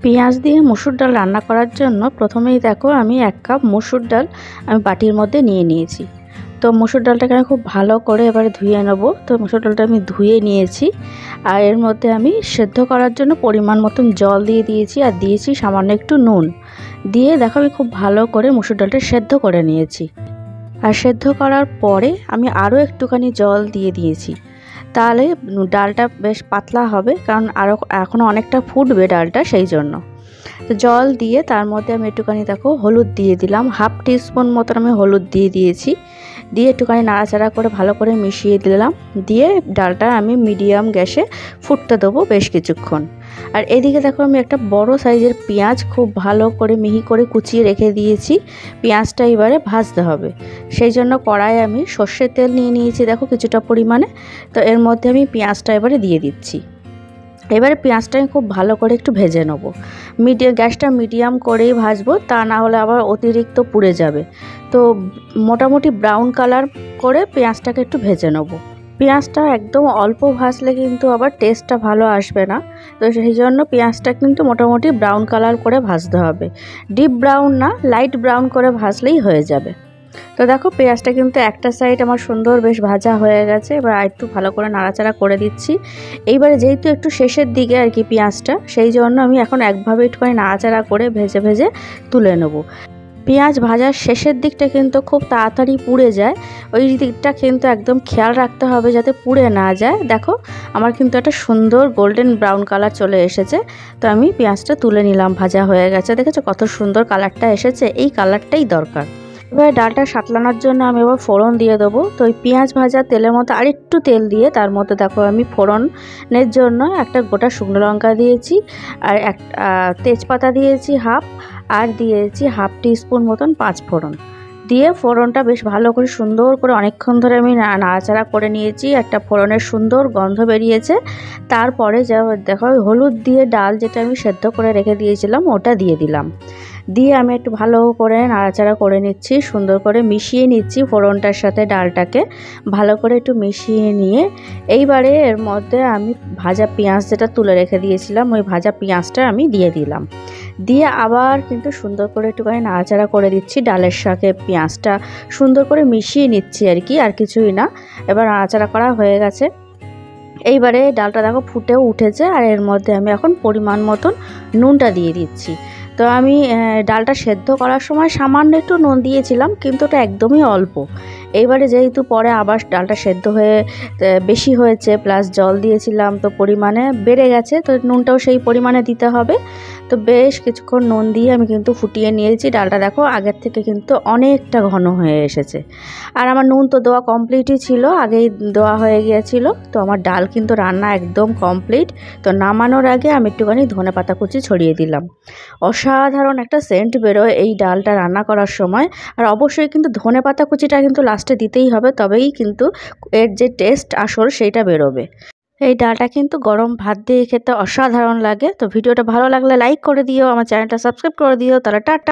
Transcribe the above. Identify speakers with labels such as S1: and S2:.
S1: পেঁয়াজ দিয়ে মসুর ডাল রান্না করার জন্য প্রথমেই দেখো আমি 1 কাপ মসুর ডাল আমি বাটির মধ্যে নিয়ে নিয়েছি। তো মসুর ডালটাকে আমি খুব ভালো করে এবারে ধুয়ে নেব। তো মসুর ডালটা আমি ধুয়ে নিয়েছি আর এর মধ্যে আমি সেদ্ধ করার জন্য পরিমাণ মতন জল দিয়ে দিয়েছি আর দিয়েছি সামান্য একটু নুন দিয়ে দেখো আমি খুব ভালো করে মসুর ডালটা সেদ্ধ করে নিয়েছি। আর সেদ্ধ করার পরে আমি আরও একটুখানি জল দিয়ে দিয়েছি, তাহলে ডালটা বেশ পাতলা হবে, কারণ এখনও অনেকটা ফুটবে ডালটা, সেই জন্য। তো জল দিয়ে তার মধ্যে আমি একটুখানি দেখো হলুদ দিয়ে দিলাম, 1/2 টিস্পুন মতন আমি হলুদ দিয়ে দিয়েছি। দিয়ে একটুখানি নাড়াচাড়া করে ভালো করে মিশিয়ে দিলাম। দিয়ে ডালটা আমি মিডিয়াম গ্যাসে ফুটতে দেবো বেশ কিছুক্ষণ। আর এদিকে দেখো আমি একটা বড় সাইজের পেঁয়াজ খুব ভালো করে মিহি করে কুচিয়ে রেখে দিয়েছি। পেঁয়াজটা এবারে ভাজতে হবে, সেই জন্য কড়াই আমি সর্ষের তেল নিয়ে নিয়েছি দেখো কিছুটা পরিমাণে। তো এর মধ্যে আমি পেঁয়াজটা এবারে দিয়ে দিচ্ছি। এবারে পেঁয়াজটা আমি খুব ভালো করে একটু ভেজে নেবো। গ্যাসটা মিডিয়াম করেই ভাজবো, তা না হলে আবার অতিরিক্ত পুড়ে যাবে। তো মোটামুটি ব্রাউন কালার করে পেঁয়াজটাকে একটু ভেজে নেবো। পেঁয়াজটা একদম অল্প ভাজলে কিন্তু আবার টেস্টটা ভালো আসবে না। তো সেই জন্য পেঁয়াজটা কিন্তু মোটামুটি ব্রাউন কালার করে ভাজতে হবে, ডিপ ব্রাউন না, লাইট ব্রাউন করে ভাজলেই হয়ে যাবে। তো দেখো পেঁয়াজটা কিন্তু একটা সাইড আমার সুন্দর বেশ ভাজা হয়ে গেছে। এবার একটু ভালো করে নাড়াচাড়া করে দিচ্ছি। এইবারে যেহেতু একটু শেষের দিকে আর কি পেঁয়াজটা, সেই জন্য আমি এখন একভাবে একটুখানি নাড়াচাড়া করে ভেজে ভেজে তুলে নেব। পেঁয়াজ ভাজার শেষের দিকটা কিন্তু খুব তাড়াতাড়ি পুড়ে যায়, ওই দিকটা কিন্তু একদম খেয়াল রাখতে হবে যাতে পুড়ে না যায়। দেখো আমার কিন্তু একটা সুন্দর গোল্ডেন ব্রাউন কালার চলে এসেছে। তো আমি পেঁয়াজটা তুলে নিলাম, ভাজা হয়ে গেছে। দেখেছো কত সুন্দর কালারটা এসেছে, এই কালারটাই দরকার। এবার ডালটা সাঁতলানোর জন্য আমি এবার ফোড়ন দিয়ে দেবো। তো ওই পেঁয়াজ ভাজা তেলের মধ্যে আরেকটু তেল দিয়ে তার মধ্যে দেখো আমি ফোড়নের জন্য একটা গোটা শুকনো লঙ্কা দিয়েছি, আর তেজপাতা দিয়েছি 1/2, আর দিয়েছি 1/2 টিস্পুন মতন 5 ফোড়ন দিয়ে ফোড়নটা বেশ ভালো করে সুন্দর করে অনেকক্ষণ ধরে আমি নাড়াচাড়া করে নিয়েছি। একটা ফোড়নের সুন্দর গন্ধ বেরিয়েছে। তারপরে যা দেখো হলুদ দিয়ে ডাল যেটা আমি সেদ্ধ করে রেখে দিয়েছিলাম ওটা দিয়ে দিলাম। দিয়ে আমি একটু ভালো করে নাড়াচাড়া করে নিচ্ছি, সুন্দর করে মিশিয়ে নিচ্ছি ফোড়নটার সাথে ডালটাকে ভালো করে একটু মিশিয়ে নিয়ে এইবারে এর মধ্যে আমি ভাজা পেঁয়াজ যেটা তুলে রেখে দিয়েছিলাম ওই ভাজা পেঁয়াজটা আমি দিয়ে দিলাম। দিয়ে আবার কিন্তু সুন্দর করে একটুখানি নাড়াচাড়া করে দিচ্ছি, ডালের সাথে পেঁয়াজটা সুন্দর করে মিশিয়ে নিচ্ছি আর কি, আর কিছুই না। এবার নাড়াচাড়া করা হয়ে গেছে। এইবারে ডালটা দেখো ফুটেও উঠেছে, আর এর মধ্যে আমি এখন পরিমাণ মতন নুনটা দিয়ে দিচ্ছি। তো আমি ডালটা সেদ্ধ করার সময় সামান্য একটু নুন দিয়েছিলাম, কিন্তু ওটা একদমই অল্প। এইবারে যেহেতু পরে আবার ডালটা সেদ্ধ হয়ে বেশি হয়েছে, প্লাস জল দিয়েছিলাম, তো পরিমাণে বেড়ে গেছে, তো নুনটাও সেই পরিমাণে দিতে হবে। তো বেশ কিছুক্ষণ নুন দিয়ে আমি কিন্তু ফুটিয়ে নিয়েছি। ডালটা দেখো আগের থেকে কিন্তু অনেকটা ঘন হয়ে এসেছে। আর আমার নুন তো দেওয়া কমপ্লিটই ছিল, আগেই দেওয়া হয়ে গিয়েছিল। তো আমার ডাল কিন্তু রান্না একদম কমপ্লিট। তো নামানোর আগে আমি একটুখানি ধনেপাতা কুচি ছড়িয়ে দিলাম। অসাধারণ একটা সেন্ট বেরোয় এই ডালটা রান্না করার সময়। আর অবশ্যই কিন্তু ধনেপাতা কুচিটা কিন্তু লাস্টে দিতেই হবে, তবেই কিন্তু এর যে টেস্ট আসল সেইটা বেরোবে। এই ডালটা কিন্তু গরম ভাত দিয়ে খেতে অসাধারণ লাগে। তো ভিডিওটা ভালো লাগলে লাইক করে দিও, আমার চ্যানেলটা সাবস্ক্রাইব করে দিও। তাহলে টাটা।